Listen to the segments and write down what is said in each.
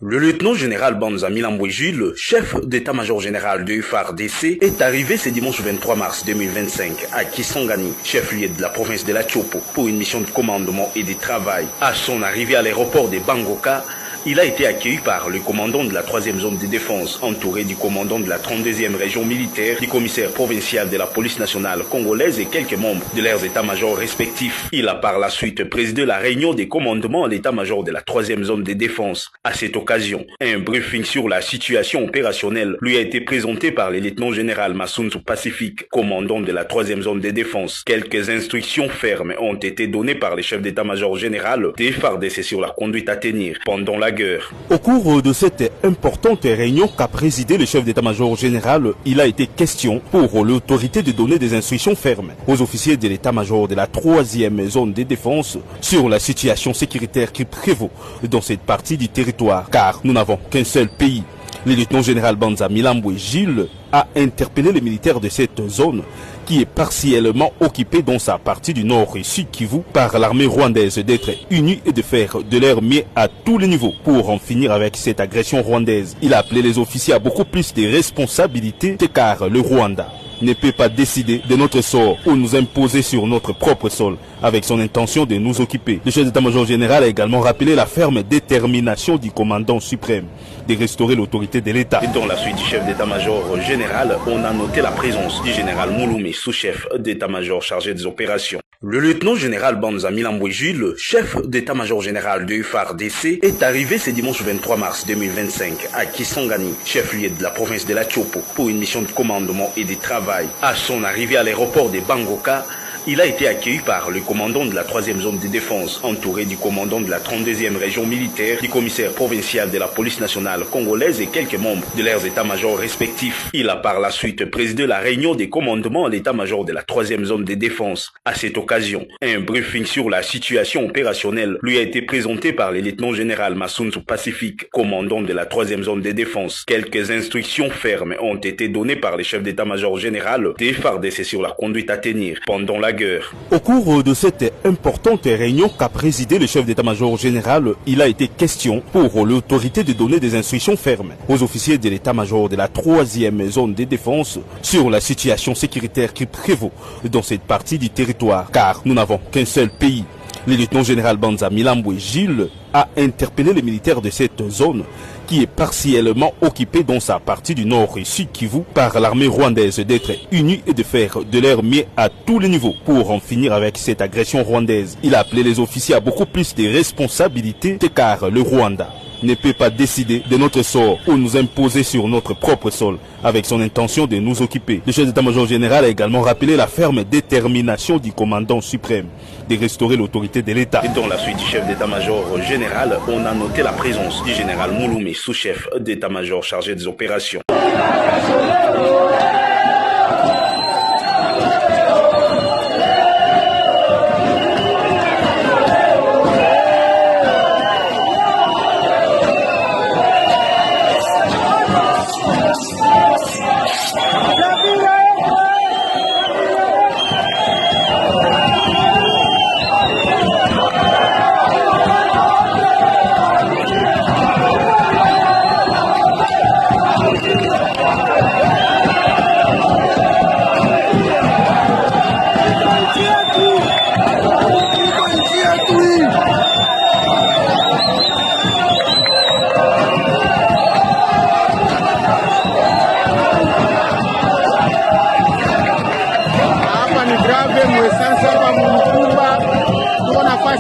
Le lieutenant-général Banza Milambwe Jules, chef d'état-major général de FARDC, est arrivé ce dimanche 23 mars 2025 à Kisangani, chef-lieu de la province de la Tchopo, pour une mission de commandement et de travail. À son arrivée à l'aéroport de Bangoka, il a été accueilli par le commandant de la 3e zone de défense, entouré du commandant de la 32e région militaire, du commissaire provincial de la police nationale congolaise et quelques membres de leurs états-majors respectifs. Il a par la suite présidé la réunion des commandements à l'état-major de la 3e zone de défense. À cette occasion, un briefing sur la situation opérationnelle lui a été présenté par le lieutenant-général Massounzou Pacifique, commandant de la 3e zone de défense. Quelques instructions fermes ont été données par le chef d'état-major général des FARDC sur la conduite à tenir pendant la guerre. Au cours de cette importante réunion qu'a présidé le chef d'état-major général, il a été question pour l'autorité de donner des instructions fermes aux officiers de l'état-major de la 3e zone de défense sur la situation sécuritaire qui prévaut dans cette partie du territoire, car nous n'avons qu'un seul pays. Le lieutenant-général Banza Milambwe Jules a interpellé les militaires de cette zone qui est partiellement occupée dans sa partie du nord et sud Kivu par l'armée rwandaise d'être unie et de faire de leur mieux à tous les niveaux pour en finir avec cette agression rwandaise. Il a appelé les officiers à beaucoup plus de responsabilités car le Rwanda ne peut pas décider de notre sort ou nous imposer sur notre propre sol avec son intention de nous occuper. Le chef d'état-major général a également rappelé la ferme détermination du commandant suprême de restaurer l'autorité de l'État. Et dans la suite du chef d'état-major général, on a noté la présence du général Mouloumi, sous-chef d'état-major chargé des opérations. Le lieutenant-général Banza Milambwe Jules, chef d'état-major général de FARDC, est arrivé ce dimanche 23 mars 2025 à Kisangani, chef-lieu de la province de la Tchopo, pour une mission de commandement et de travail. À son arrivée à l'aéroport de Bangoka, il a été accueilli par le commandant de la 3e zone de défense, entouré du commandant de la 32e région militaire, du commissaire provincial de la police nationale congolaise et quelques membres de leurs états-majors respectifs. Il a par la suite présidé la réunion des commandements à l'état-major de la 3e zone de défense. À cette occasion, un briefing sur la situation opérationnelle lui a été présenté par le lieutenant-général Massounzou Pacifique, commandant de la 3e zone de défense. Quelques instructions fermes ont été données par le chef d'état-major général des FARDC sur la conduite à tenir pendant la guerre. Au cours de cette importante réunion qu'a présidé le chef d'état-major général, il a été question pour l'autorité de donner des instructions fermes aux officiers de l'état-major de la 3e zone de défense sur la situation sécuritaire qui prévaut dans cette partie du territoire, car nous n'avons qu'un seul pays. Le lieutenant-général Banza Milambwe Jules a interpellé les militaires de cette zone qui est partiellement occupée dans sa partie du nord et sud Kivu par l'armée rwandaise d'être unie et de faire de leur mieux à tous les niveaux pour en finir avec cette agression rwandaise. Il a appelé les officiers à beaucoup plus de responsabilités car le Rwanda ne peut pas décider de notre sort ou nous imposer sur notre propre sol avec son intention de nous occuper. Le chef d'état-major général a également rappelé la ferme détermination du commandant suprême de restaurer l'autorité de l'État. Et dans la suite du chef d'état-major général, on a noté la présence du général Mouloumi, sous-chef d'état-major chargé des opérations.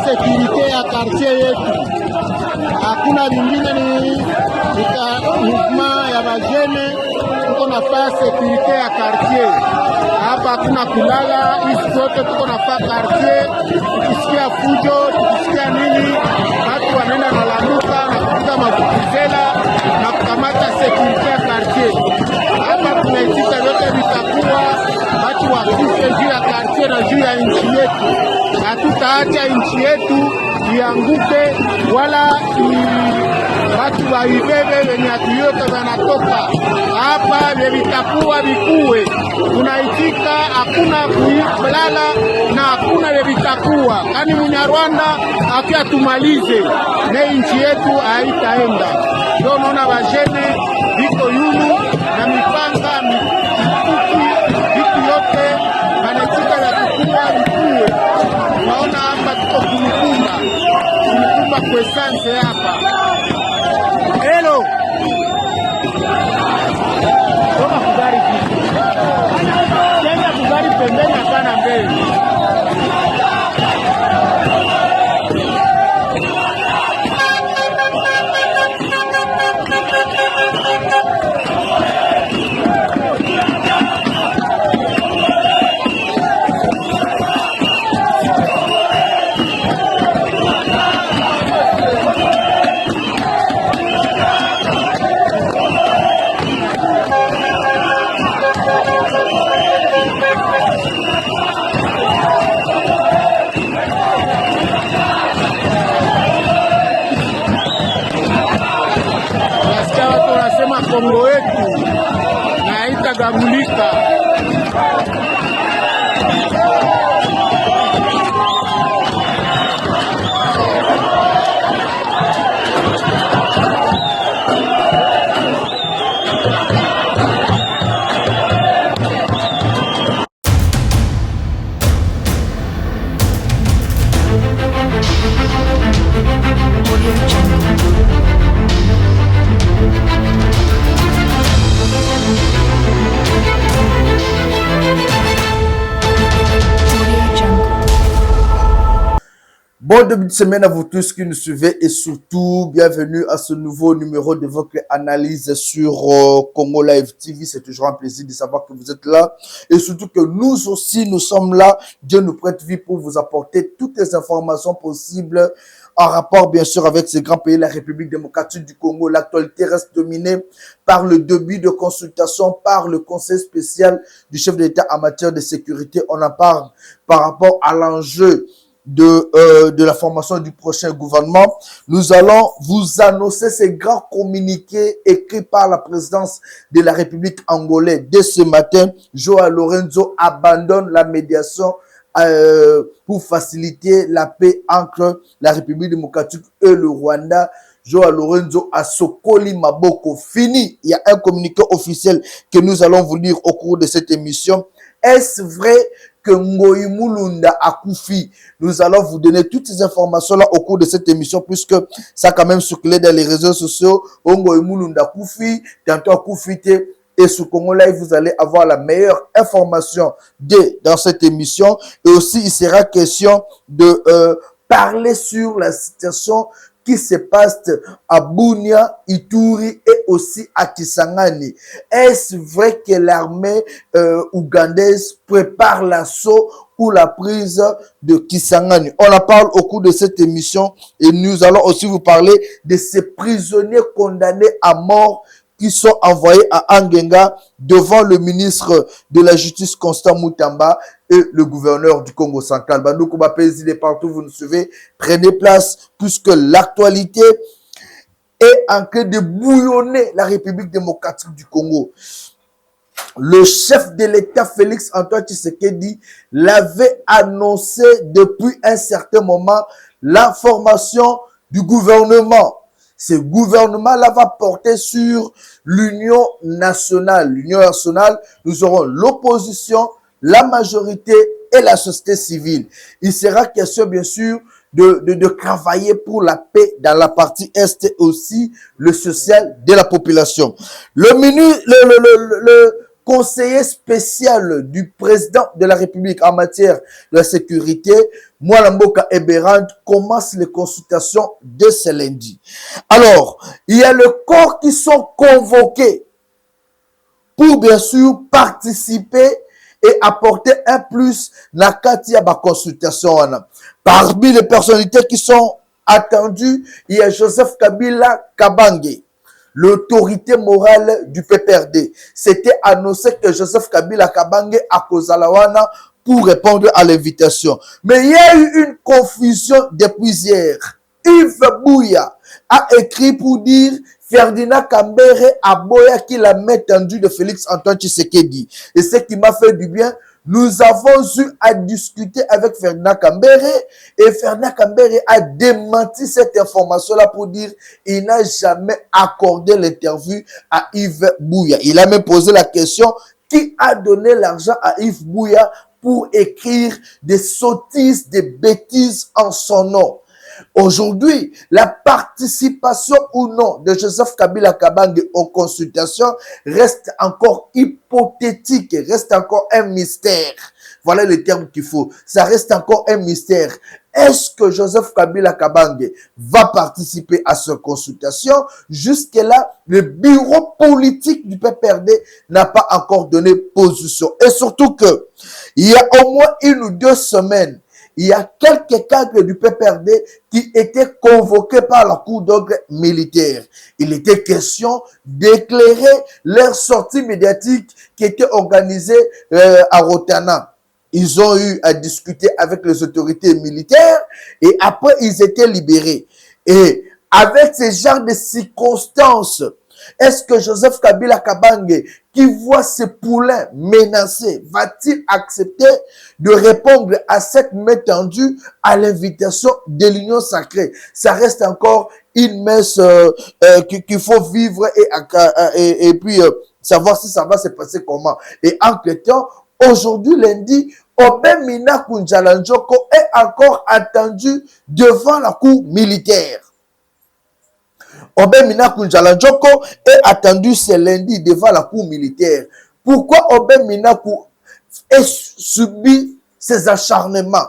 Sekirite ya quartier yetu, hakuna vingine, ni movement ya bajene, tuko nafaa sekirite ya quartier hapa, hakuna kulala, hizi zote tuko nafaa quartier. Tukisikia fujo, tukisikia nini, watu wanaenda nalamuka na kupiga mavukuzela na kukamata sekirite ya quartier. Hapa tunaitika yote vitakuwa watu wakufe juu ya quartier na juu ya nchi yetu. Hatutaacha nchi yetu ianguke wala watu waibebe wenye hatuyote wanatoka hapa, vitakuwa vikuwe. Tunaitika, hakuna kulala na hakuna vitakuwa. Kani Munyarwanda akia tumalize, na nchi yetu haitaenda. ndio unaona bajene biko yulu na mipanga mikuki vitu yote banatika ya kukua vikue. Unaona hapa tuko Kulukumba kwesanse hapa. Hello. Kama kugari vipi? Tena kugari pembeni hapana mbele. Kongo yetu na itagabulika. Bon début de semaine à vous tous qui nous suivez et surtout bienvenue à ce nouveau numéro de votre analyse sur Congo Live TV. C'est toujours un plaisir de savoir que vous êtes là et surtout que nous aussi nous sommes là. Dieu nous prête vie pour vous apporter toutes les informations possibles en rapport bien sûr avec ce grand pays, la République démocratique du Congo. L'actualité reste dominée par le début de consultation par le conseil spécial du chef de l'État en matière de sécurité. On en parle par rapport à l'enjeu de la formation du prochain gouvernement. Nous allons vous annoncer ces grands communiqués écrits par la présidence de la République angolaise. Dès ce matin, Joao Lorenzo abandonne la médiation pour faciliter la paix entre la République démocratique et le Rwanda. Joao Lorenzo a sokoli maboko. Fini. Il y a un communiqué officiel que nous allons vous lire au cours de cette émission. Est-ce vrai que Ngoï Mulunda a Koufi? Nous allons vous donner toutes ces informations-là au cours de cette émission, puisque ça a quand même circulé dans les réseaux sociaux. Ngoï Mulunda Koufi, tantôt Koufi, et sur Congo Live, vous allez avoir la meilleure information dans cette émission. Et aussi, il sera question de parler sur la situation qui se passe à Bunia, Ituri et aussi à Kisangani. Est-ce vrai que l'armée ougandaise prépare l'assaut ou la prise de Kisangani? On en parle au cours de cette émission et nous allons aussi vous parler de ces prisonniers condamnés à mort qui sont envoyés à Angenga devant le ministre de la Justice Constant Mutamba et le gouverneur du Congo central. Bandoukou Bapézi de partout, vous nous suivez. Prenez place puisque l'actualité est en train de bouillonner la République démocratique du Congo. Le chef de l'État, Félix Antoine Tshisekedi, l'avait annoncé depuis un certain moment la formation du gouvernement. Ce gouvernement-là va porter sur l'Union nationale. L'Union nationale, nous aurons l'opposition, la majorité et la société civile. Il sera question, bien sûr, de travailler pour la paix dans la partie Est et aussi le social de la population. Le conseiller spécial du président de la République en matière de la sécurité, Mwalamboka Eberand, commence les consultations de ce lundi. Alors, il y a le corps qui sont convoqués pour bien sûr participer et apporter un plus dans la consultation. Parmi les personnalités qui sont attendues, il y a Joseph Kabila Kabange, l'autorité morale du PPRD. C'était annoncé que Joseph Kabila Kabange a Kozalawana pour répondre à l'invitation. Mais il y a eu une confusion depuis hier. Yves Bouya a écrit pour dire Ferdinand Kambere a boya qui la main tendue de Félix Antoine Tshisekedi. Et ce qui m'a fait du bien, nous avons eu à discuter avec Ferdinand Kambere et Ferdinand Kambere a démenti cette information-là pour dire qu'il n'a jamais accordé l'interview à Yves Buya. Il a même posé la question, qui a donné l'argent à Yves Buya pour écrire des sottises, des bêtises en son nom? Aujourd'hui, la participation ou non de Joseph Kabila Kabange aux consultations reste encore hypothétique, reste encore un mystère. Voilà le terme qu'il faut. Ça reste encore un mystère. Est-ce que Joseph Kabila Kabange va participer à ces consultations? Jusque-là, le bureau politique du PPRD n'a pas encore donné position. Et surtout que, il y a au moins 1 ou 2 semaines, il y a quelques cadres du PPRD qui étaient convoqués par la cour d'ordre militaire. Il était question d'éclairer leur sortie médiatique qui était organisée à Rotana. Ils ont eu à discuter avec les autorités militaires et après ils étaient libérés. Et avec ce genre de circonstances, est-ce que Joseph Kabila Kabange, qui voit ses poulains menacés, va-t-il accepter de répondre à cette main tendue à l'invitation de l'Union sacrée? Ça reste encore une messe qu'il faut vivre et puis savoir si ça va se passer comment. Et entre temps, aujourd'hui lundi, Obem Minaku Njalanjoko est encore attendu devant la cour militaire. Obem Minaku Njalanjoko est attendu ce lundi devant la cour militaire. Pourquoi Obem Minaku subit ces acharnements?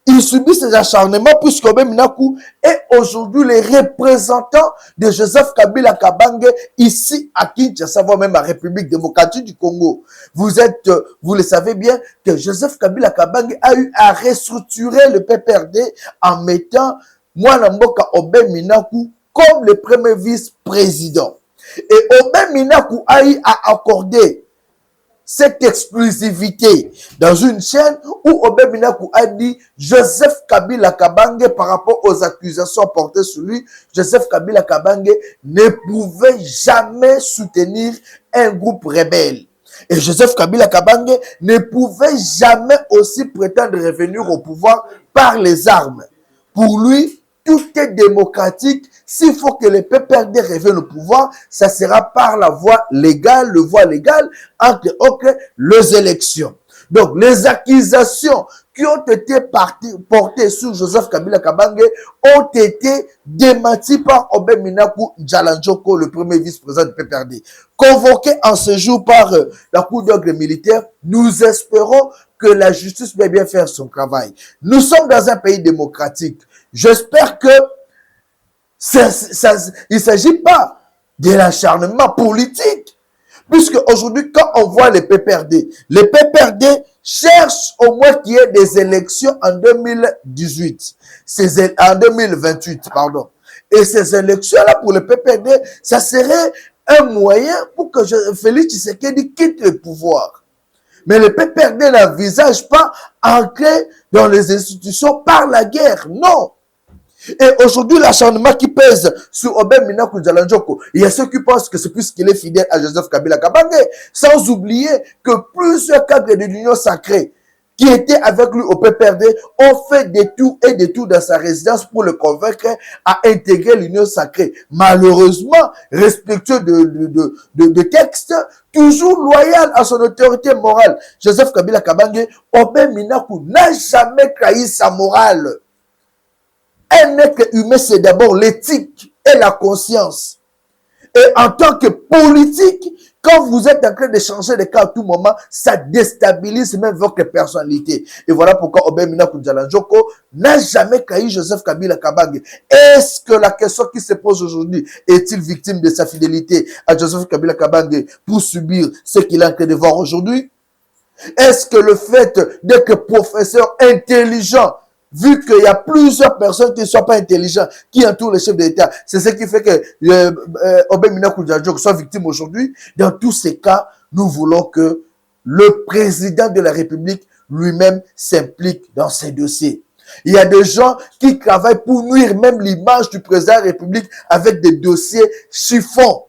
Il subit ces acharnements puisque Obem Minaku est aujourd'hui le représentant de Joseph Kabila Kabange ici à Kinshasa, voire même à République démocratique du Congo. Vous le savez bien que Joseph Kabila Kabange a eu à restructurer le PPRD en mettant Mwana Mboka Obem Minaku comme le premier vice-président. Et Obem Minaku a eu à accorder cette exclusivité dans une chaîne où Obem Minaku a dit Joseph Kabila Kabange par rapport aux accusations portées sur lui, Joseph Kabila Kabange ne pouvait jamais soutenir un groupe rebelle. Et Joseph Kabila Kabange ne pouvait jamais aussi prétendre revenir au pouvoir par les armes. Pour lui, tout est démocratique. S'il faut que le PPRD revienne au pouvoir, ça sera par la voie légale, entre autres, les élections. Donc, les accusations qui ont été portées sur Joseph Kabila Kabange ont été démenties par Obem Minaku Njalanjoko, le premier vice-président du PPRD. Convoqué en ce jour par la cour d'ordre militaire, nous espérons que la justice va bien faire son travail. Nous sommes dans un pays démocratique. J'espère que il ne s'agit pas de l'acharnement politique. Puisque aujourd'hui, quand on voit les PPRD cherchent au moins qu'il y ait des élections en 2028. En 2028, pardon. Et ces élections-là, pour le PPRD, ça serait un moyen pour que Félix Tshisekedi quitte le pouvoir. Mais le PPRD n'envisage pas entrer dans les institutions par la guerre. Non. Et aujourd'hui, l'acharnement qui pèse sur Obem Minaku Njalanjoko, il y a ceux qui pensent que c'est puisqu'il est fidèle à Joseph Kabila Kabange, sans oublier que plusieurs cadres de l'Union sacrée qui étaient avec lui au PPRD ont fait des tours dans sa résidence pour le convaincre à intégrer l'Union sacrée. Malheureusement, respectueux de textes, toujours loyal à son autorité morale, Joseph Kabila Kabange, Obem Minaku n'a jamais trahi sa morale. Un être humain, c'est d'abord l'éthique et la conscience. Et en tant que politique, quand vous êtes en train de changer de cas à tout moment, ça déstabilise même votre personnalité. Et voilà pourquoi Obem Minaku Njalanjoko n'a jamais trahi Joseph Kabila Kabange. Est-ce que la question qui se pose aujourd'hui, est-il victime de sa fidélité à Joseph Kabila Kabange pour subir ce qu'il est en train de voir aujourd'hui? Est-ce que le fait d'être professeur intelligent, vu qu'il y a plusieurs personnes qui ne sont pas intelligentes, qui entourent le chef de l'État, c'est ce qui fait que Obem Minaku Njalanjoko soit victime aujourd'hui. Dans tous ces cas, nous voulons que le président de la République lui-même s'implique dans ces dossiers. Il y a des gens qui travaillent pour nuire même l'image du président de la République avec des dossiers chiffons,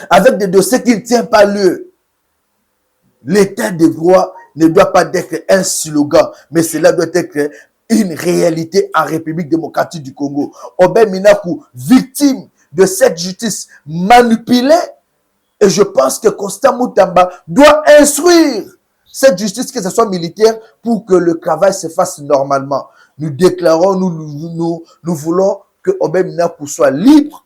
avec des dossiers qui ne tiennent pas lieu. l'état de droit ne doit pas être un slogan, mais cela doit être une réalité en République démocratique du Congo. Obed Minaku, victime de cette justice manipulée, et je pense que Constant Moutamba doit instruire cette justice, que ce soit militaire, pour que le travail se fasse normalement. Nous déclarons, nous voulons que Obed Minaku soit libre,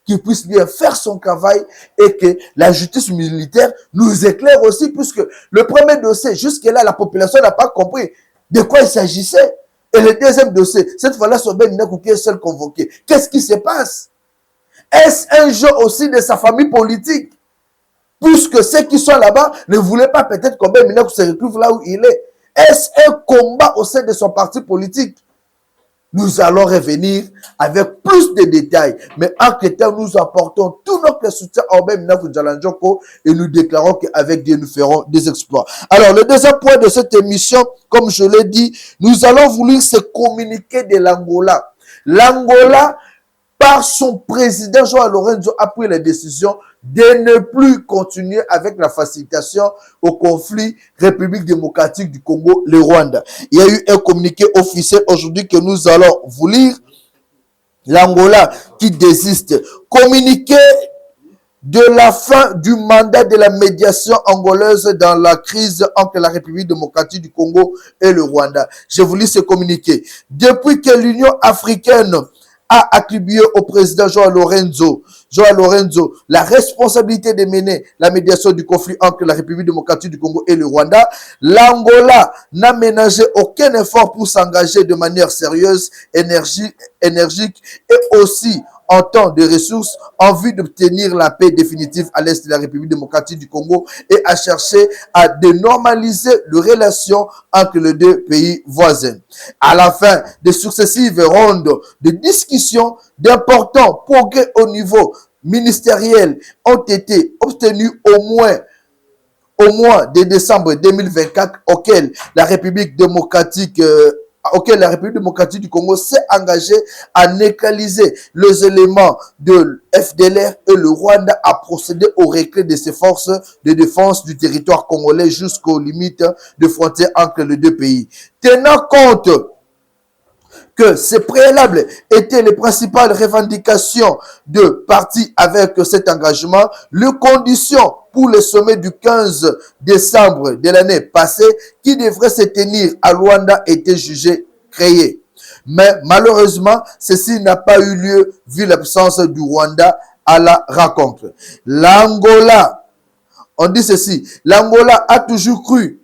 qu'il puisse bien faire son travail et que la justice militaire nous éclaire aussi, puisque le premier dossier, jusque-là, la population n'a pas compris de quoi il s'agissait. Et le deuxième dossier, cette fois-là, c'est Obed Minaku qui est seul convoqué. Qu'est-ce qui se passe? Est-ce un jeu aussi de sa famille politique? Puisque ceux qui sont là-bas ne voulaient pas peut-être qu'Obed Minaku se retrouve là où il est. Est-ce un combat au sein de son parti politique? Nous allons revenir avec plus de détails. Mais en temps, nous apportons tout notre soutien à Obed Minaku Djalandjoko et nous déclarons qu'avec Dieu, nous ferons des exploits. Alors, le deuxième point de cette émission, comme je l'ai dit, nous allons vouloir se communiquer de l'Angola. L'Angola, par son président Joao Lorenzo, a pris la décision de ne plus continuer avec la facilitation au conflit République démocratique du Congo, le Rwanda. Il y a eu un communiqué officiel aujourd'hui que nous allons vous lire. L'Angola qui désiste. Communiqué de la fin du mandat de la médiation angolaise dans la crise entre la République démocratique du Congo et le Rwanda. Je vous lis ce communiqué. Depuis que l'Union africaine a attribué au président Joao Lorenzo la responsabilité de mener la médiation du conflit entre la République démocratique du Congo et le Rwanda, l'Angola n'a ménagé aucun effort pour s'engager de manière sérieuse, énergique et aussi en temps de ressources en vue d'obtenir la paix définitive à l'est de la République démocratique du Congo et à chercher à dénormaliser les relations entre les deux pays voisins. À la fin de successives rondes de discussions, d'importants progrès au niveau ministériel ont été obtenus au mois de décembre 2024 auquel la République démocratique du Congo s'est engagée à neutraliser les éléments de FDLR et le Rwanda a procédé au retrait de ses forces de défense du territoire congolais jusqu'aux limites de frontières entre les deux pays. Tenant compte que ces préalables étaient les principales revendications de partis avec cet engagement, les conditions pour le sommet du 15 décembre de l'année passée qui devrait se tenir à Luanda étaient jugées créées. Mais malheureusement, ceci n'a pas eu lieu vu l'absence du Rwanda à la rencontre. L'Angola, on dit ceci, l'Angola a toujours cru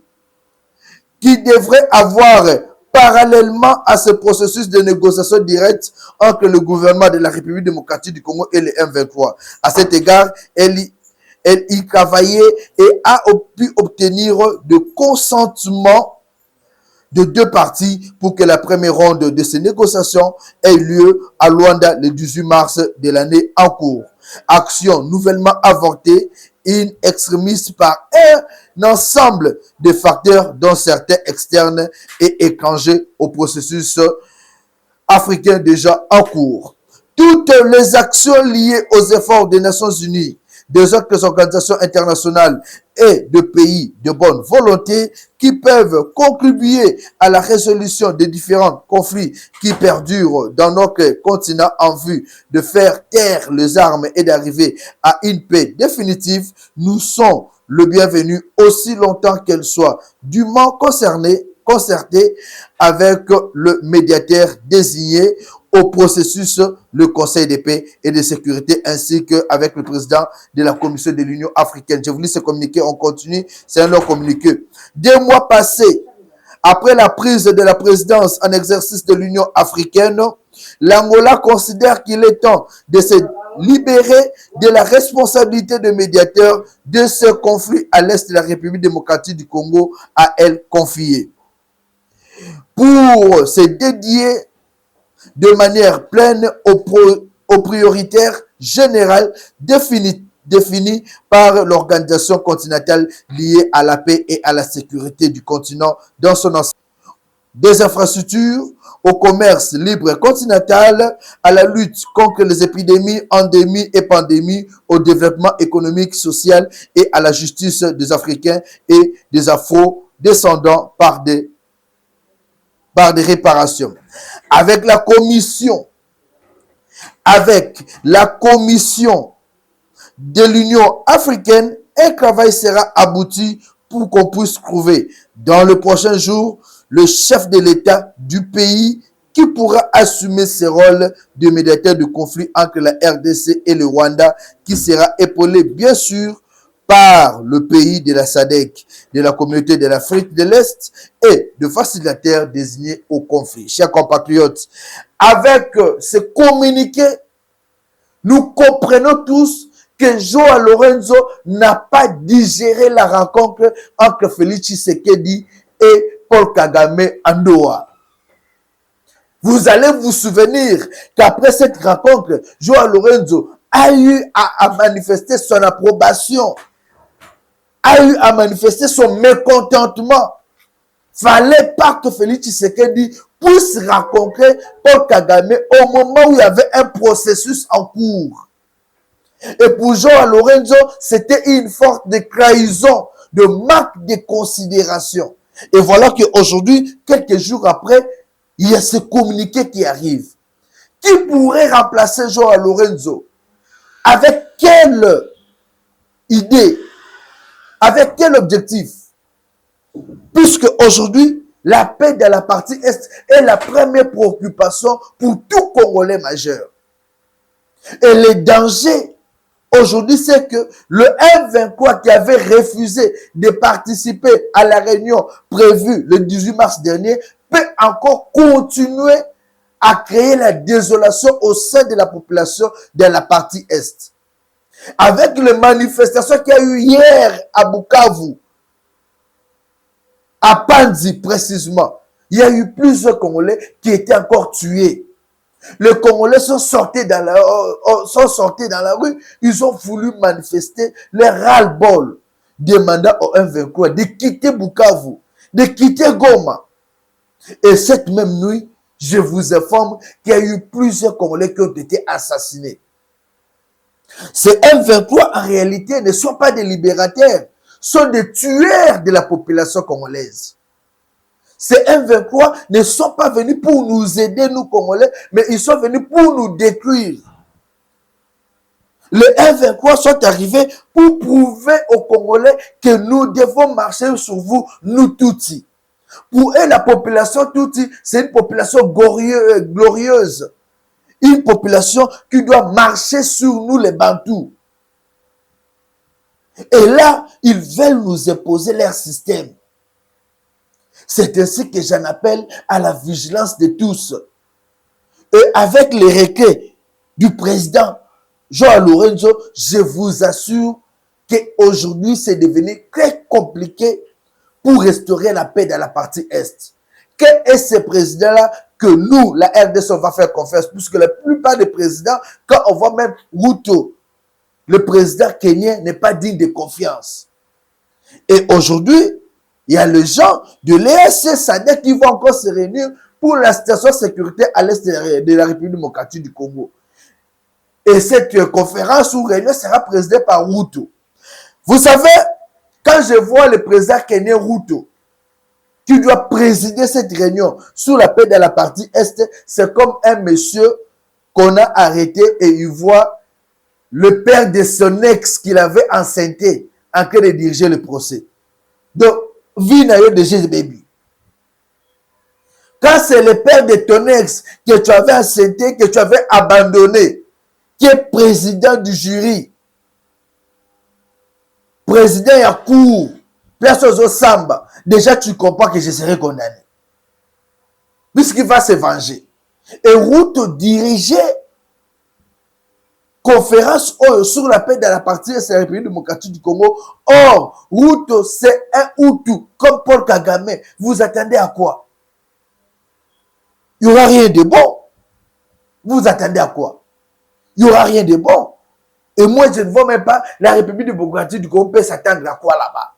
qu'il devrait avoir parallèlement à ce processus de négociation directe entre le gouvernement de la République démocratique du Congo et le M23. À cet égard, elle y travaillait et a pu obtenir le consentement de deux parties pour que la première ronde de ces négociations ait lieu à Luanda le 18 mars de l'année en cours. Action nouvellement avortée in extremis par un ensemble de facteurs dont certains externes et étrangers au processus africain déjà en cours. Toutes les actions liées aux efforts des Nations Unies, des autres organisations internationales et de pays de bonne volonté qui peuvent contribuer à la résolution des différents conflits qui perdurent dans notre continent en vue de faire taire les armes et d'arriver à une paix définitive, nous sont le bienvenu aussi longtemps qu'elles soient dûment concertées avec le médiateur désigné au processus, le Conseil de paix et de sécurité, ainsi qu'avec le président de la Commission de l'Union africaine. Je vous lis ce communiqué, on continue, c'est un long communiqué. 2 mois passés, après la prise de la présidence en exercice de l'Union africaine, l'Angola considère qu'il est temps de se libérer de la responsabilité de médiateur de ce conflit à l'est de la République démocratique du Congo à elle confiée. Pour se dédier de manière pleine aux prioritaires générales définies par l'organisation continentale liée à la paix et à la sécurité du continent dans son ensemble. Des infrastructures au commerce libre continental, à la lutte contre les épidémies, endémies et pandémies, au développement économique, social et à la justice des Africains et des Afro-descendants par des réparations. Avec la commission de l'Union africaine, un travail sera abouti pour qu'on puisse trouver dans le prochain jour le chef de l'État du pays qui pourra assumer ce rôle de médiateur de conflit entre la RDC et le Rwanda, qui sera épaulé bien sûr par le pays de la SADC, de la communauté de l'Afrique de l'Est et de facilitateurs désignés au conflit. Chers compatriotes, avec ce communiqué, nous comprenons tous que Joao Lorenzo n'a pas digéré la rencontre entre Félix Tshisekedi et Paul Kagame en Doha. Vous allez vous souvenir qu'après cette rencontre, Joao Lorenzo a eu à manifester son approbation, a eu à manifester son mécontentement. Fallait pas que Félix Tshisekedi puisse rencontrer Paul Kagame au moment où il y avait un processus en cours. Et pour Joao Lorenzo, c'était une forte de trahison, de manque de considération. Et voilà qu'aujourd'hui, quelques jours après, il y a ce communiqué qui arrive. Qui pourrait remplacer Joao Lorenzo? Avec quelle idée? Avec quel objectif? Puisque aujourd'hui, la paix dans la partie Est est la première préoccupation pour tout Congolais majeur. Et le danger aujourd'hui, c'est que le M23 qui avait refusé de participer à la réunion prévue le 18 mars dernier peut encore continuer à créer la désolation au sein de la population de la partie Est. Avec les manifestations qu'il y a eu hier à Bukavu, à Panzi précisément, il y a eu plusieurs Congolais qui étaient encore tués. Les Congolais sont sortis dans la rue, ils ont voulu manifester leur ras-le-bol, demandant au M23 de quitter Bukavu, de quitter Goma. Et cette même nuit, je vous informe qu'il y a eu plusieurs Congolais qui ont été assassinés. Ces M23, en réalité, ne sont pas des libérateurs, sont des tueurs de la population congolaise. Ces M23 ne sont pas venus pour nous aider, nous Congolais, mais ils sont venus pour nous détruire. Les M23 sont arrivés pour prouver aux Congolais que nous devons marcher sur vous, nous Tutsis. Pour eux, la population Tutsi, c'est une population glorieuse. Une population qui doit marcher sur nous les Bantous. Et là, ils veulent nous imposer leur système. C'est ainsi que j'en appelle à la vigilance de tous. Et avec les requêtes du président Joao Lorenzo, je vous assure qu'aujourd'hui, c'est devenu très compliqué pour restaurer la paix dans la partie Est. Quel est ce président-là que nous, la RDC, on va faire confiance? Puisque la plupart des présidents, quand on voit même Ruto, le président kenyan n'est pas digne de confiance. Et aujourd'hui, il y a les gens de l'ESC SADC qui vont encore se réunir pour la station de sécurité à l'est de la République démocratique du Congo. Et cette conférence ou réunion sera présidée par Ruto. Vous savez, quand je vois le président kenyan Ruto, qui doit présider cette réunion sur la paix de la partie Est, c'est comme un monsieur qu'on a arrêté et il voit le père de son ex qu'il avait enceinté en train de diriger le procès. Donc, Vinayo de Jésus Baby. Quand c'est le père de ton ex que tu avais enceinté, que tu avais abandonné, qui est président du jury, président et à cour, place aux Samba, déjà tu comprends que je serai condamné. Puisqu'il va se venger. Et Ruto dirigeait conférence sur la paix dans la partie de la République démocratique du Congo. Or, Ruto, c'est un Hutu, comme Paul Kagame. Vous attendez à quoi? Il n'y aura rien de bon. Vous attendez à quoi? Il n'y aura rien de bon. Et moi, je ne vois même pas la République démocratique du Congo peut s'attendre à quoi là-bas.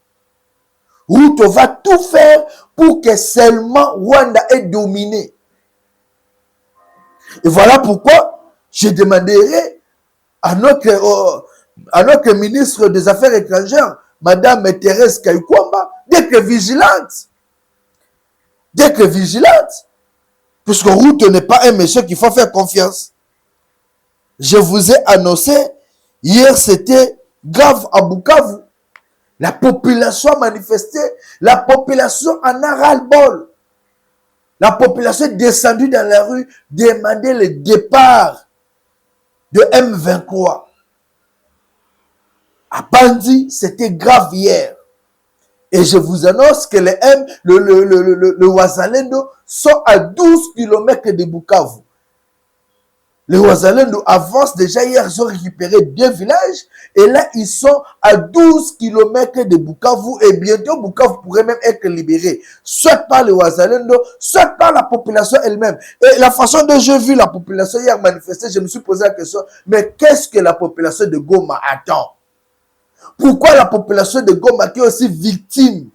Ruto va tout faire pour que seulement Rwanda est dominé. Et voilà pourquoi je demanderai à notre ministre des Affaires étrangères, Madame Thérèse Kayikwamba, d'être vigilante. D'être vigilante. Puisque Ruto n'est pas un monsieur qu'il faut faire confiance. Je vous ai annoncé, hier c'était grave à Bukavu. La population a manifesté, la population en a ras-le-bol. La population est descendue dans la rue, demandait le départ de M23. À Bandi, c'était grave hier. Et je vous annonce que le Wazalendo sont à 12 km de Bukavu. Les Wazalendo avancent déjà hier, ils ont récupéré 2 villages. Et là, ils sont à 12 km de Bukavu. Et bientôt, Bukavu pourrait même être libéré. Soit par les Wazalendo, soit par la population elle-même. Et la façon dont j'ai vu la population hier manifester, je me suis posé la question, mais qu'est-ce que la population de Goma attend? Pourquoi la population de Goma, qui est aussi victime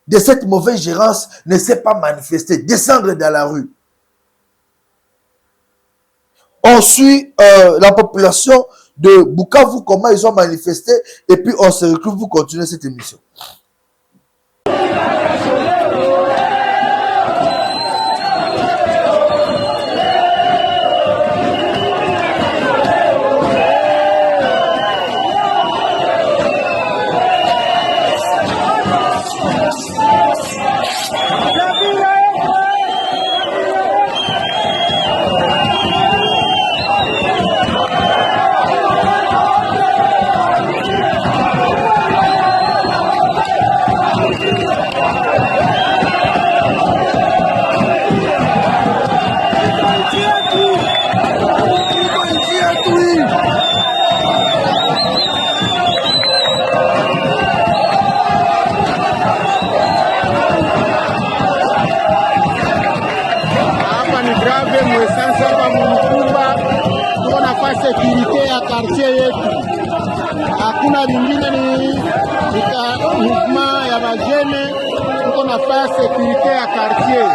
de cette mauvaise gérance, ne s'est pas manifestée, descendre dans la rue? On suit la population de Bukavu, comment ils ont manifesté, et puis on se retrouve pour continuer cette émission. Sécurité ya quartier yetu, hakuna lingine, ni mouvement ya bajene, tuko nafaa sécurité ya quartier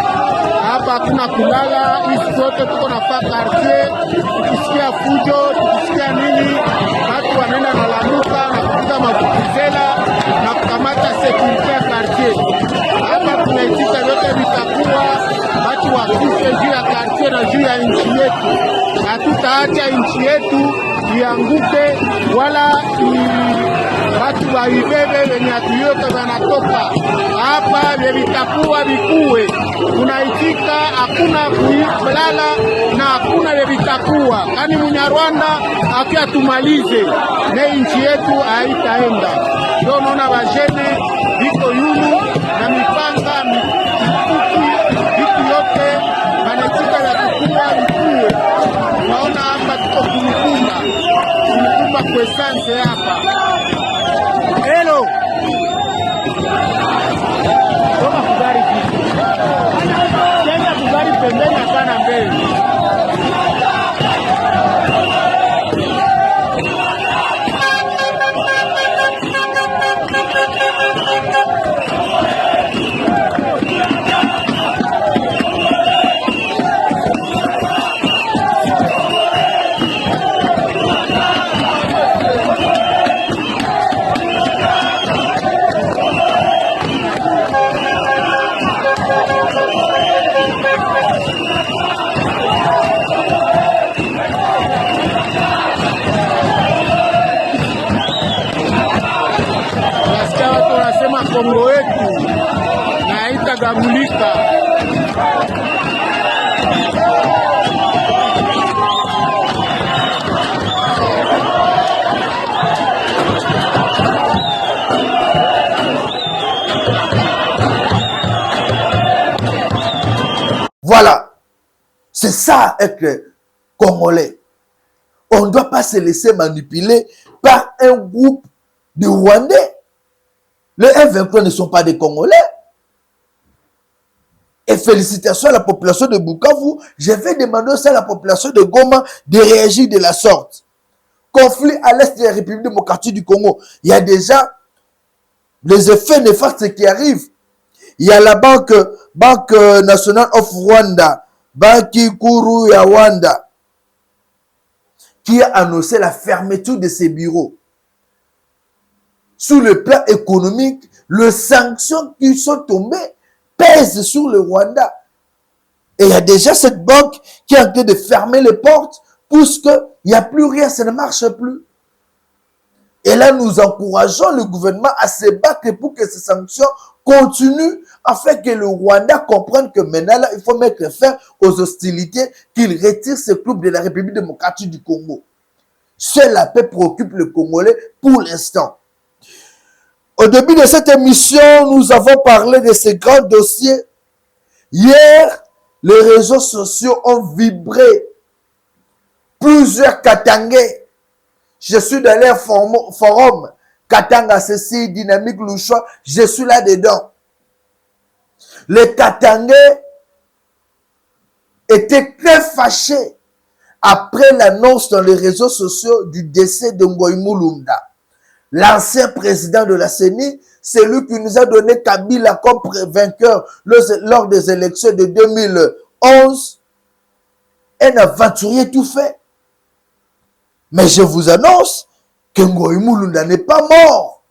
hapa, hakuna kulala, hizi zote tuko nafaa quartier. Tukisikia fujo, tukisikia nini, watu wanaenda nalamuka na kupiga mavuvuzela na kukamata sécurité ya quartier hapa. Tunaitika yote vitakuwa watu wakufe juu ya quartier na juu ya nchi yetu. Hatutaacha nchi yetu ianguke, wala watu waibebe wenye hatuyote wanatoka hapa, vitakuwa vikuwe. Tunaitika, hakuna kulala na hakuna vitakuwa. Kani Munyarwanda akia tumalize na nchi yetu haitaenda. Ndio naona bajene viko yulu na mipanga mikuki vitu yote wanaitika ya kukua vikuwe. Naona hapa tuko kumkumba kwa essence hapa. Hello. Toka kugari kitu. Tena kugari pembeni hapana mbele. Kongo yetu na itagabulika. Voilà, c'est ça être Congolais. On ne doit pas se laisser manipuler par un groupe de Rwandais. Les M23 ne sont pas des Congolais. Et félicitations à la population de Bukavu. Je vais demander aussi à la population de Goma de réagir de la sorte. Conflit à l'est de la République démocratique du Congo. Il y a déjà les effets néfastes qui arrivent. Il y a la Banque Nationale of Rwanda Banki Kuru ya Rwanda, qui a annoncé la fermeture de ses bureaux. Sur le plan économique, les sanctions qui sont tombées pèsent sur le Rwanda. Et il y a déjà cette banque qui est en train de fermer les portes puisqu'il n'y a plus rien, ça ne marche plus. Et là, nous encourageons le gouvernement à se battre pour que ces sanctions continuent afin que le Rwanda comprenne que maintenant, là, il faut mettre fin aux hostilités, qu'il retire ses troupes de la République démocratique du Congo. Seule la paix préoccupe le Congolais pour l'instant. Au début de cette émission, nous avons parlé de ces grands dossiers. Hier, les réseaux sociaux ont vibré. Plusieurs Katangais. Je suis dans leur forum. Katanga Ceci, Dynamique Louchois, je suis là-dedans. Les Katangais étaient très fâchés après l'annonce dans les réseaux sociaux du décès de Ngoï Mulunda. L'ancien président de la CENI, c'est lui qui nous a donné Kabila comme vainqueur lors des élections de 2011. Un aventurier tout fait. Mais je vous annonce que Ngoï Mulunda n'est pas mort.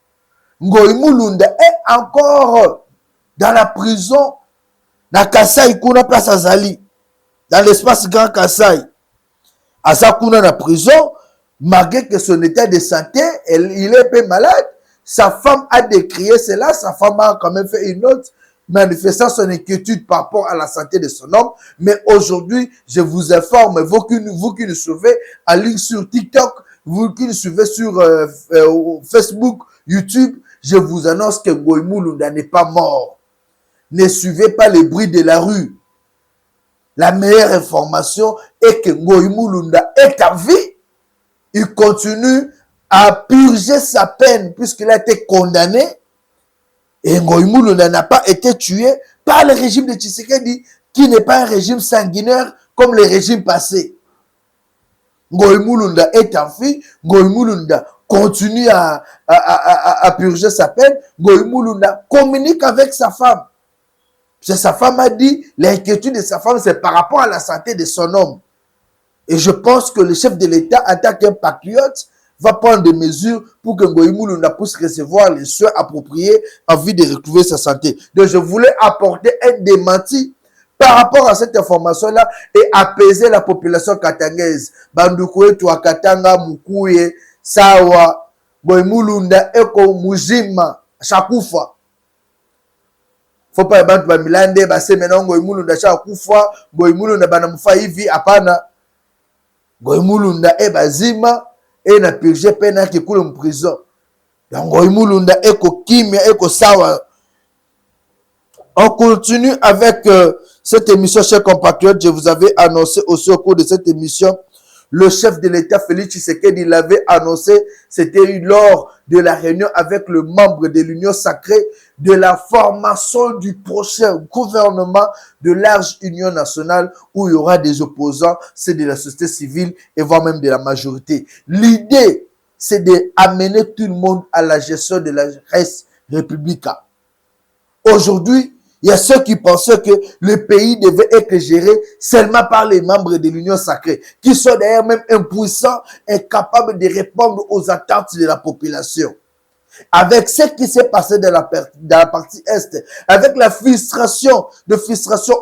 Ngoï Mulunda est encore dans la prison, dans Kassai, Kuna Place Azali, dans l'espace Grand Kassai. Azakuna dans la prison, malgré que son état de santé, il est un peu malade. Sa femme a décrié cela, sa femme a quand même fait une note manifestant son inquiétude par rapport à la santé de son homme. Mais aujourd'hui, je vous informe, vous qui nous suivez en ligne sur TikTok, vous qui nous suivez sur Facebook, YouTube, je vous annonce que Ngoï Mulunda n'est pas mort. Ne suivez pas les bruits de la rue. La meilleure information est que Ngoï Mulunda est en vie. Il continue à purger sa peine puisqu'il a été condamné. Et Ngoï Mulunda n'a pas été tué par le régime de Tshisekedi, qui n'est pas un régime sanguinaire comme les régimes passés. Ngoï Mulunda est en vie. Ngoï Mulunda continue à purger sa peine. Ngoï Mulunda communique avec sa femme. Sa femme a dit, l'inquiétude de sa femme, c'est par rapport à la santé de son homme. Et je pense que le chef de l'État, en tant qu'un patriote, va prendre des mesures pour que Ngoï Mulunda puisse recevoir les soins appropriés en vue de retrouver sa santé. Donc, je voulais apporter un démenti par rapport à cette information-là et apaiser la population katangaise. Bandukoué, Toua Katanga, Mukouye, Sawa, Ngoï Mulunda, Eko, Mujima, Chakoufa. Faut pas abantu ba milande ba se maintenant Ngoï Mulunda Chakoufa, Ngoï Mulunda banamufa hivi apana. Ngoï Mulunda e bazima et na purgé pena qui coule en prison. Donc Ngoï Mulunda eko kimia eko sawa. On continue avec cette émission, chers compatriotes. Je vous avais annoncé aussi au cours de cette émission, le chef de l'État, Félix Tshisekedi, l'avait annoncé, c'était lors de la réunion avec le membre de l'Union sacrée, de la formation du prochain gouvernement de large union nationale où il y aura des opposants, c'est de la société civile et voire même de la majorité. L'idée, c'est d'amener tout le monde à la gestion de la res publica. Aujourd'hui, il y a ceux qui pensaient que le pays devait être géré seulement par les membres de l'Union sacrée, qui sont d'ailleurs même impuissants, incapables de répondre aux attentes de la population. Avec ce qui s'est passé dans la partie Est, avec la frustration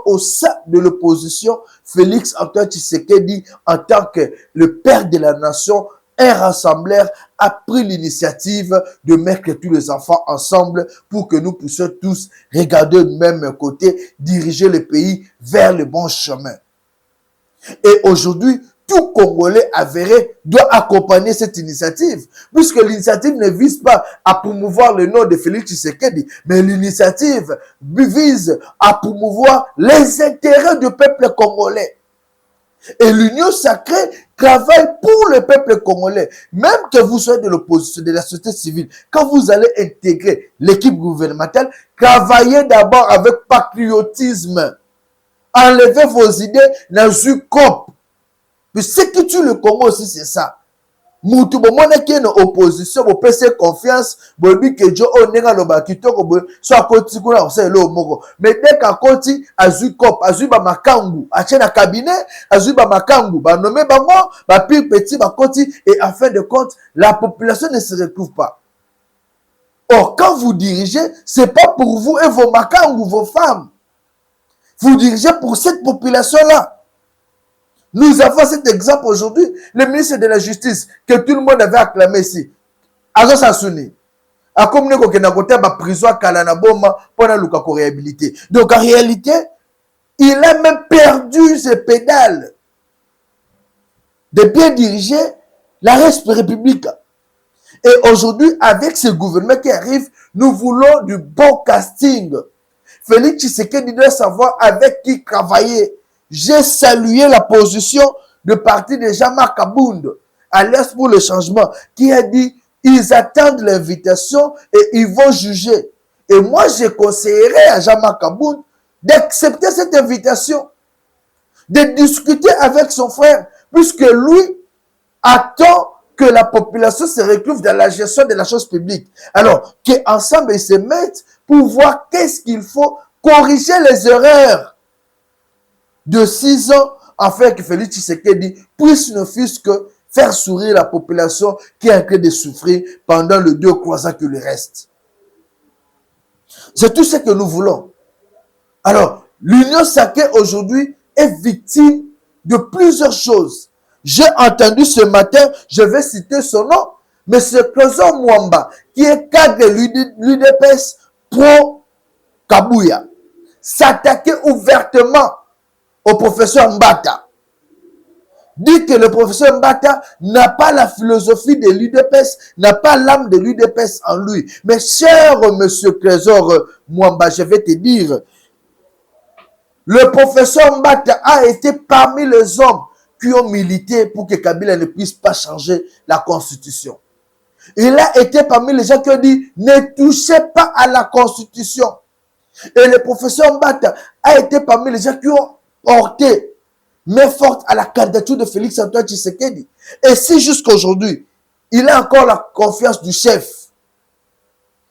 au sein de l'opposition, Félix Antoine Tshisekedi, en tant que le père de la nation, un rassembleur, a pris l'initiative de mettre tous les enfants ensemble pour que nous puissions tous regarder du même côté, diriger le pays vers le bon chemin. Et aujourd'hui, tout Congolais avéré doit accompagner cette initiative, puisque l'initiative ne vise pas à promouvoir le nom de Félix Tshisekedi, mais l'initiative vise à promouvoir les intérêts du peuple congolais. Et l'Union sacrée travaille pour le peuple congolais. Même que vous soyez de l'opposition, de la société civile, quand vous allez intégrer l'équipe gouvernementale, travaillez d'abord avec patriotisme. Enlevez vos idées dans une COP. Mais ce qui tue le Congo aussi, c'est ça. mutu bomona qui est en opposition bo pese confiance bo bi que jo onenga no ba kitoko bo so akoti kuna osele lo moko mais dès qu'akoti azui cop azui ba makangu ache na cabinet azui ba makangu ba nommé bango ba pire petit ba koti et en fin de compte la population ne se retrouve pas. Or quand vous dirigez c'est pas pour vous et vos makangu vos femmes, vous dirigez pour cette population là. Nous avons cet exemple aujourd'hui, le ministre de la Justice, que tout le monde avait acclamé ici. Azo Sassouni. A comme nous avons ma prison à Kalanaboma pour la réhabiliter. Donc en réalité, il a même perdu ses pédales de bien diriger la République. Et aujourd'hui, avec ce gouvernement qui arrive, nous voulons du bon casting. Félix Tshisekedi doit savoir avec qui travailler. J'ai salué la position de parti de Jean-Marc Abound, Alliance pour le changement, qui a dit ils attendent l'invitation et ils vont juger. Et moi, je conseillerais à Jean-Marc Abound d'accepter cette invitation, de discuter avec son frère, puisque lui attend que la population se retrouve dans la gestion de la chose publique. Alors, qu'ensemble ils se mettent pour voir qu'est-ce qu'il faut corriger les erreurs de 6 ans afin que Félix Tshisekedi puisse ne fût-ce que faire sourire la population qui est en train de souffrir pendant les 2 ou 3 ans que le reste. C'est tout ce que nous voulons. Alors, l'Union sacrée aujourd'hui est victime de plusieurs choses. J'ai entendu ce matin, je vais citer son nom, M. Closor Mwamba, qui est cadre de l'UDPS pro Kabouya, s'attaquer ouvertement au professeur Mbata. Dit que le professeur Mbata n'a pas la philosophie de l'UDPS, n'a pas l'âme de l'UDPS en lui. Mais cher monsieur Closor Mwamba, je vais te dire, le professeur Mbata a été parmi les hommes qui ont milité pour que Kabila ne puisse pas changer la constitution. Il a été parmi les gens qui ont dit ne touchez pas à la constitution. Et le professeur Mbata a été parmi les gens qui ont porté main forte à la candidature de Félix Antoine Tshisekedi. Et si jusqu'aujourd'hui, il a encore la confiance du chef.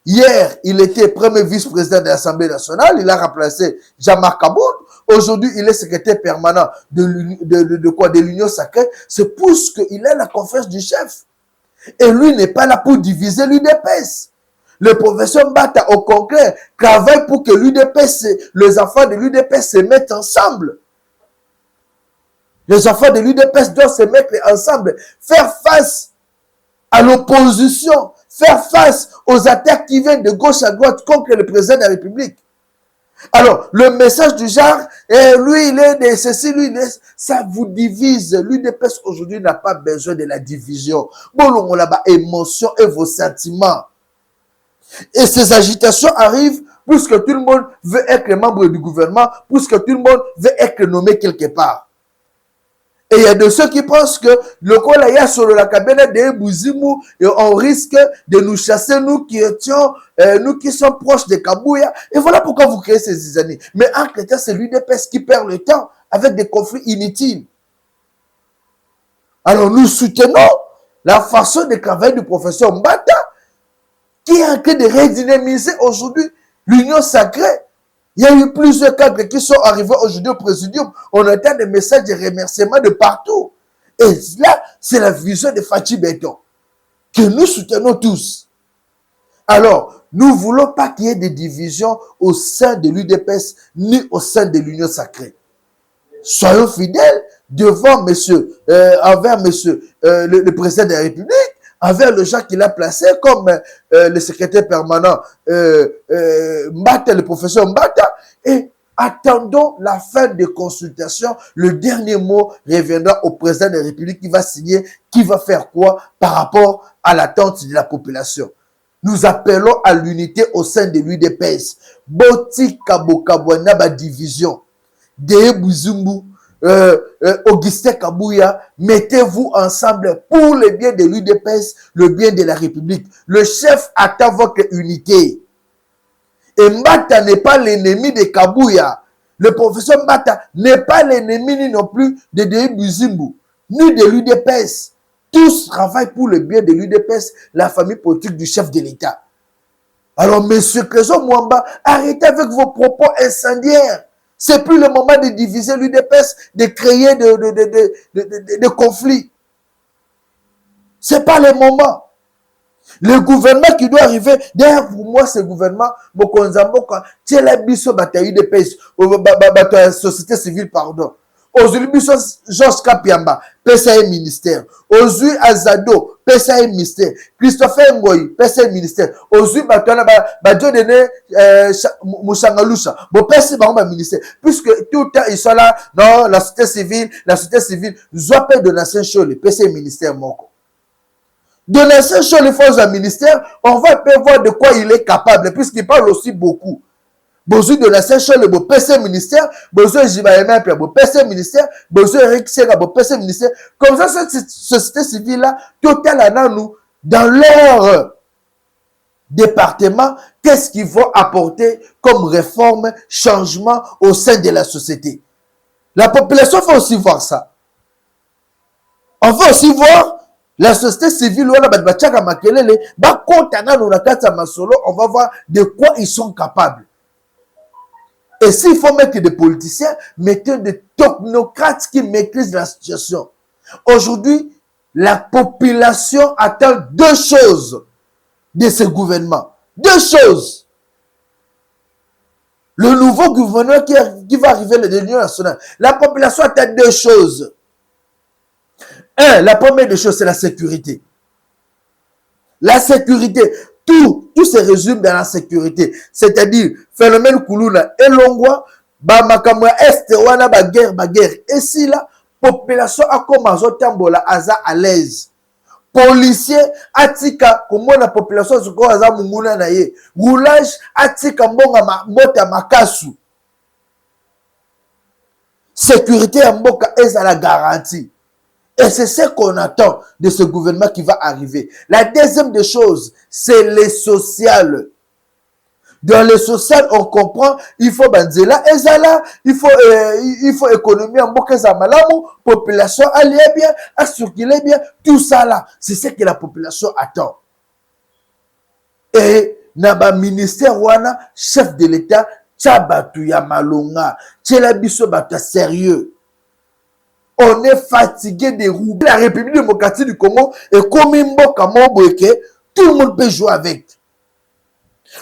Hier, il était premier vice-président de l'Assemblée nationale, il a remplacé Jean-Marc Aboud. Aujourd'hui, il est secrétaire permanent de l'Union sacrée. C'est pour ce qu'il a la confiance du chef. Et lui n'est pas là pour diviser l'UDPS. Le professeur Mbata, au contraire, travaille pour que l'UDPS, les enfants de l'UDPS se mettent ensemble. Les enfants de l'UDPS doivent se mettre ensemble, faire face à l'opposition, faire face aux attaques qui viennent de gauche à droite contre le président de la République. Alors, le message du genre, lui, il est de ceci, lui, il est... Ça vous divise. L'UDPS aujourd'hui n'a pas besoin de la division. Bon, on a la émotion et vos sentiments. Et ces agitations arrivent puisque tout le monde veut être membre du gouvernement, puisque tout le monde veut être nommé quelque part. Et il y a de ceux qui pensent que le Kolaya sur la cabane de Bouzimu, et on risque de nous chasser, nous qui étions, nous qui sommes proches de Kabouya. Et voilà pourquoi vous créez ces zizanies. Mais en chrétien, c'est l'UDPS qui perd le temps avec des conflits inutiles. Alors nous soutenons la façon de travailler du professeur Mbata, qui est en train de redynamiser aujourd'hui l'Union sacrée. Il y a eu plusieurs cadres qui sont arrivés aujourd'hui au présidium. On entend des messages de remerciements de partout. Et là, c'est la vision de Fachi Béton que nous soutenons tous. Alors, nous ne voulons pas qu'il y ait des divisions au sein de l'UDPS ni au sein de l'Union sacrée. Soyons fidèles devant envers le président de la République, envers le gens qu'il a placé comme le secrétaire permanent Mbata, le professeur Mbata, et attendons la fin des consultations. Le dernier mot reviendra au président de la République qui va signer, qui va faire quoi par rapport à l'attente de la population. Nous appelons à l'unité au sein de l'UDPS. Boti Kabokabwana ba division. Deye Buzumbu, Augustin Kabouya, mettez-vous ensemble pour le bien de l'UDPS, le bien de la République. Le chef attend votre unité. Et Mbata n'est pas l'ennemi de Kabouya. Le professeur Mbata n'est pas l'ennemi ni non plus de Deye Buzumbu, ni de l'UDPS. Tous travaillent pour le bien de l'UDPS, la famille politique du chef de l'État. Alors, monsieur Crézo Mwamba, arrêtez avec vos propos incendiaires. C'est plus le moment de diviser l'UDPS, de créer de conflits. C'est pas le moment. Le gouvernement qui doit arriver, d'ailleurs pour moi ce gouvernement, Mokonzamboka, c'est la biso bata UDPS, bata société civile, pardon. Aujourd'hui, biso Georges Kapiamba, PSA ministère. Aujourd'hui, Azado, PSA ministère. Christopher Ngoyi, PSA ministère. Aujourd'hui, Batana, Badjo Dene, Moussangalusha, bon PSA ministère. Puisque tout le temps, ils sont là, non, la société civile, Zoapé de Nation Show, le PSA ministère, Moko. Donation sur les forces du ministère, on va peut voir de quoi il est capable, puisqu'il parle aussi beaucoup. Besoin de la sur le PC ministère, besoin de Jibaïma, le PC ministère, besoin de Eric Sega, le PC ministère. Comme ça, cette société civile-là, totalement nous, dans leur département, qu'est-ce qu'ils vont apporter comme réforme, changement au sein de la société. La population va aussi voir ça. On va aussi voir la société civile, on va voir de quoi ils sont capables. Et s'il faut mettre des politiciens, mettez des technocrates qui maîtrisent la situation. Aujourd'hui, la population attend deux choses de ce gouvernement. Deux choses. Le nouveau gouvernement qui va arriver de l'Union nationale. La population attend deux choses. La première des choses, c'est la sécurité. La sécurité, tout se résume dans la sécurité. C'est-à-dire, phénomène Koulouna et Longwa, Bamakamwa Est, Wana, guerre. Et si la population a commencé à aza à l'aise. Policier, atika, comment la population se croit à Moumouna naye. Roulage, atika, mota makasu. Sécurité, mboka, est à la garantie. Et c'est ce qu'on attend de ce gouvernement qui va arriver. La deuxième des choses, c'est le social. Dans le social, on comprend, il faut banzela, ezala, il faut économie en boka malamu, population aller bien, assurquer bien, tout ça là, c'est ce que la population attend. Et naba ministère wana, chef de l'État, tchabatu ya malonga, tchelabiso bata sérieux. On est fatigué des roues. La République démocratique du Congo est comme un mboka moboke, tout le monde peut jouer avec.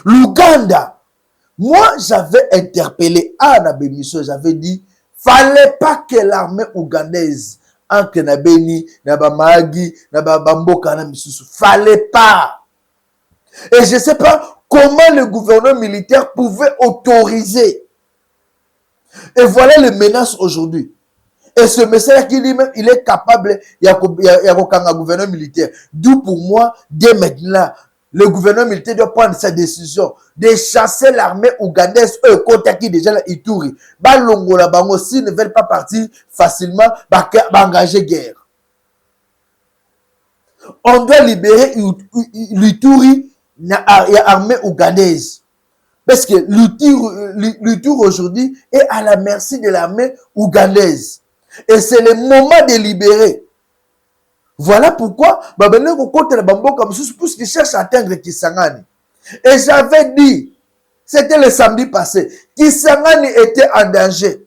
L'Ouganda, moi j'avais interpellé Anna Bemiso, j'avais dit, fallait pas que l'armée ougandaise, Anke Nabeni, Nabamagi, Nabamboka, Namisusu, fallait pas. Et je ne sais pas comment le gouvernement militaire pouvait autoriser. Et voilà les menaces aujourd'hui. Et ce message qui lui-même, il est capable, il y a un gouvernement militaire. D'où pour moi, dès maintenant, le gouvernement militaire doit prendre sa décision de chasser l'armée ougandaise, qui déjà la Ituri. Balongola bango, s'ils ne veulent pas partir facilement, engager guerre. On doit libérer l'Ituri, il y a armée ougandaise. Parce que l'Ituri aujourd'hui est à la merci de l'armée ougandaise. Et c'est le moment de libérer. Voilà pourquoi puisqu'ils cherchent à atteindre Kisangani. Et j'avais dit, c'était le samedi passé, Kisangani était en danger.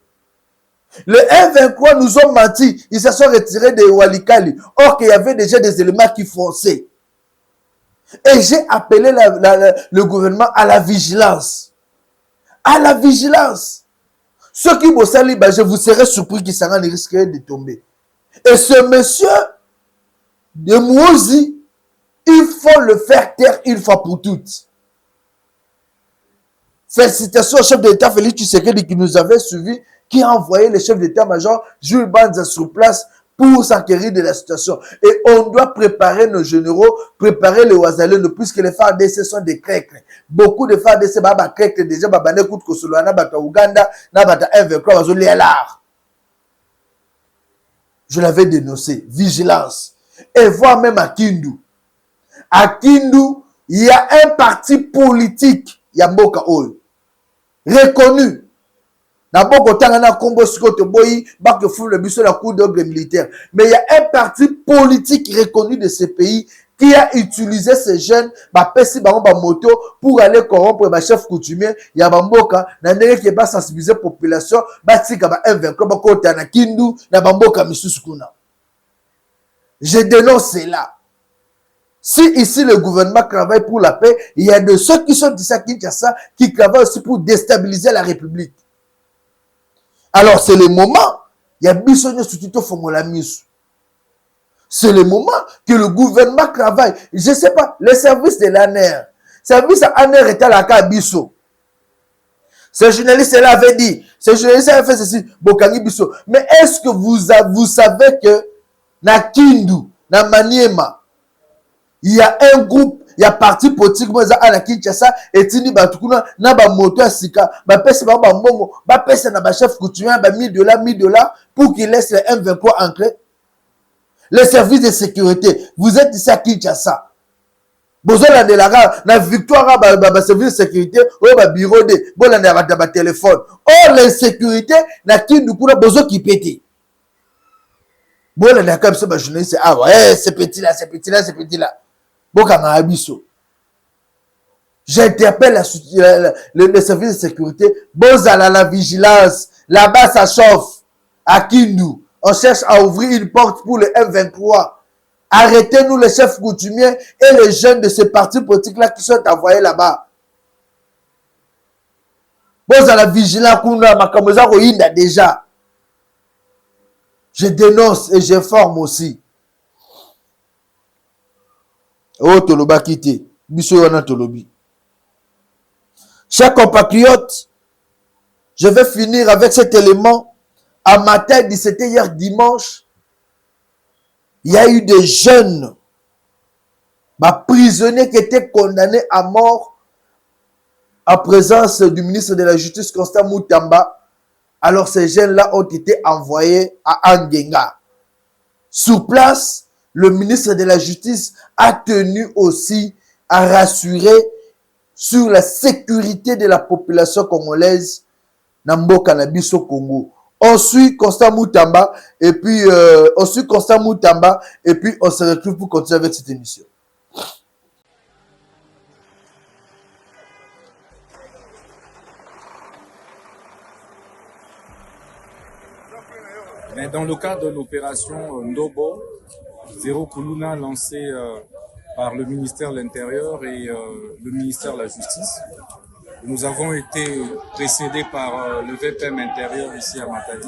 Le M23 nous ont menti, ils se sont retirés de Walikali. Or qu'il y avait déjà des éléments qui fonçaient. Et j'ai appelé le gouvernement à la vigilance. À la vigilance. Ceux qui bossent, je vous serais surpris qu'ils s'en risqueraient de tomber. Et ce monsieur de Mouzi, il faut le faire taire une fois pour toutes. Félicitations au chef de l'État Félix Tshisekedi qui nous avait suivis, qui a envoyé le chef d'État-major Jules Banza sur place pour s'enquérir de la situation. Et on doit préparer nos généraux, préparer les Ouazalènes, puisque les FARDC sont des crèques. Beaucoup de FARDC, baba crèques, déjà, baba n'écoute que cela, n'a bata Ouganda, n'a bata M23, bazoli l'art. Je l'avais dénoncé. Vigilance. Et voir même à Kindu. À Kindu, il y a un parti politique, Yamboka Oyo, reconnu. D'abord, quand on a combo Scott Boy, que fout le bus sur la cour d'ordre militaire. Mais il y a un parti politique reconnu de ce pays qui a utilisé ces jeunes, moto pour aller corrompre le chef coutumier. Il y a Bamboka, qui va sensibiliser la population, je dénonce cela. Si ici le gouvernement travaille pour la paix, il y a de ceux qui sont d'ici à Kinshasa qui travaillent aussi pour déstabiliser la République. Alors c'est le moment, il y a Bissonio Soutito Fomolamis. C'est le moment que le gouvernement travaille. Je ne sais pas, le service de l'ANER. Le service ANER est à la Kabiso. Ce journaliste-là avait dit, ce journaliste-là avait fait ceci, Bokangi Bisso. Mais est-ce que vous savez que na Kindu, na Maniema, il y a un groupe, il y a parti politique moi à la Kinshasa et tini batukuna na ba moto sika ba pesa ba mbongo ba pesa na ba chef coutumier ba $1000 pour qu'il laisse les M23 ancrés. Les services de sécurité, vous êtes ici à Kinshasa. Besoin de la victoire ba service de sécurité ou ba bureau de bon ba téléphone. Or les sécurités na Kindu kuna besoin qui péter. Bon la comme ça ba journaliste ah ouais c'est petit là. J'interpelle le service de sécurité. Bozala la vigilance. Là-bas, ça chauffe. À Kindu, on cherche à ouvrir une porte pour le M23. Arrêtez-nous les chefs coutumiers et les jeunes de ces partis politiques-là qui sont envoyés là-bas. Bozala vigilance. Déjà. Je dénonce et j'informe aussi. Oh, Toloba Kité. Bissoyana Tolobi. Chers compatriotes, je vais finir avec cet élément. À matin, c'était hier dimanche, il y a eu des jeunes prisonniers qui étaient condamnés à mort en présence du ministre de la Justice, Constant Moutamba. Alors ces jeunes-là ont été envoyés à Angenga. Sur place, le ministre de la Justice a tenu aussi à rassurer sur la sécurité de la population congolaise dans Mboka na biso Congo. On suit Constant Moutamba et puis on se retrouve pour continuer avec cette émission. Mais dans le cadre de l'opération Ndobo, Zéro Kuluna lancée par le ministère de l'Intérieur et le ministère de la Justice, nous avons été précédés par le VPM intérieur ici à Matadi.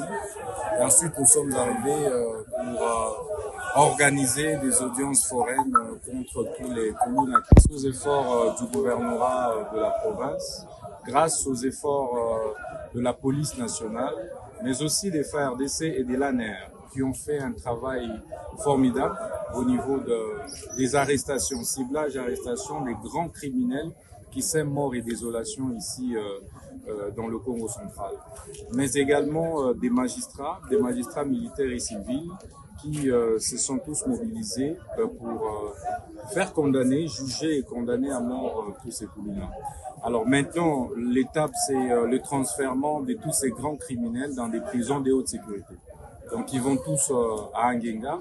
Et ensuite, nous sommes arrivés pour organiser des audiences foraines contre tous les Kuluna. Grâce aux efforts du gouvernorat de la province, grâce aux efforts de la police nationale, mais aussi des FARDC et des LANER qui ont fait un travail formidable au niveau des arrestations, ciblage, arrestation des grands criminels qui sèment mort et désolation ici dans le Congo central. Mais également des magistrats militaires et civils qui se sont tous mobilisés pour faire condamner, juger et condamner à mort tous ces Kuluna. Alors maintenant, l'étape, c'est le transfèrement de tous ces grands criminels dans des prisons de haute sécurité. Donc ils vont tous à Angenga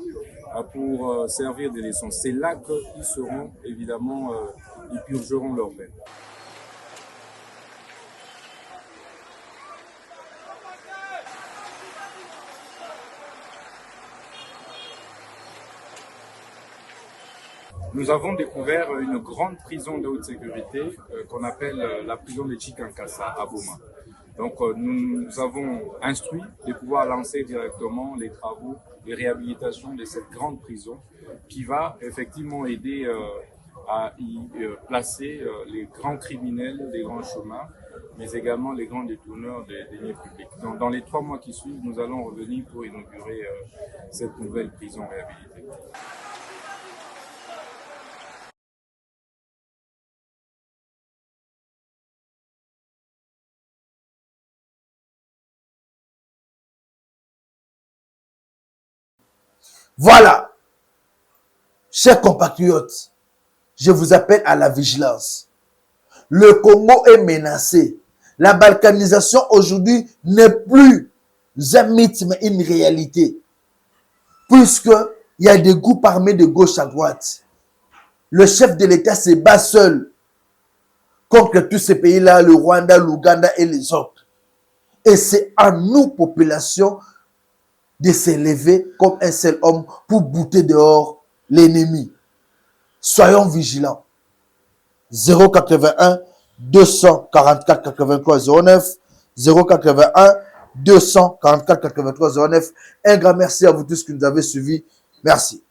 pour servir de leçons. C'est là qu'ils seront, évidemment, ils purgeront leur peine. Nous avons découvert une grande prison de haute sécurité qu'on appelle la prison de Chikankasa à Boma. Donc nous avons instruit de pouvoir lancer directement les travaux de réhabilitation de cette grande prison qui va effectivement aider à y placer les grands criminels des grands chemins, mais également les grands détourneurs des deniers publics. Donc, dans les 3 mois qui suivent, nous allons revenir pour inaugurer cette nouvelle prison réhabilitée. Voilà, chers compatriotes, je vous appelle à la vigilance. Le Congo est menacé. La balkanisation aujourd'hui n'est plus un mythe, mais une réalité. Puisqu'il y a des groupes armés de gauche à droite. Le chef de l'État se bat seul contre tous ces pays-là, le Rwanda, l'Ouganda et les autres. Et c'est à nous, population, de s'élever comme un seul homme pour bouter dehors l'ennemi. Soyons vigilants. 081 244 83 09 081 244 83 09. Un grand merci à vous tous qui nous avez suivis. Merci.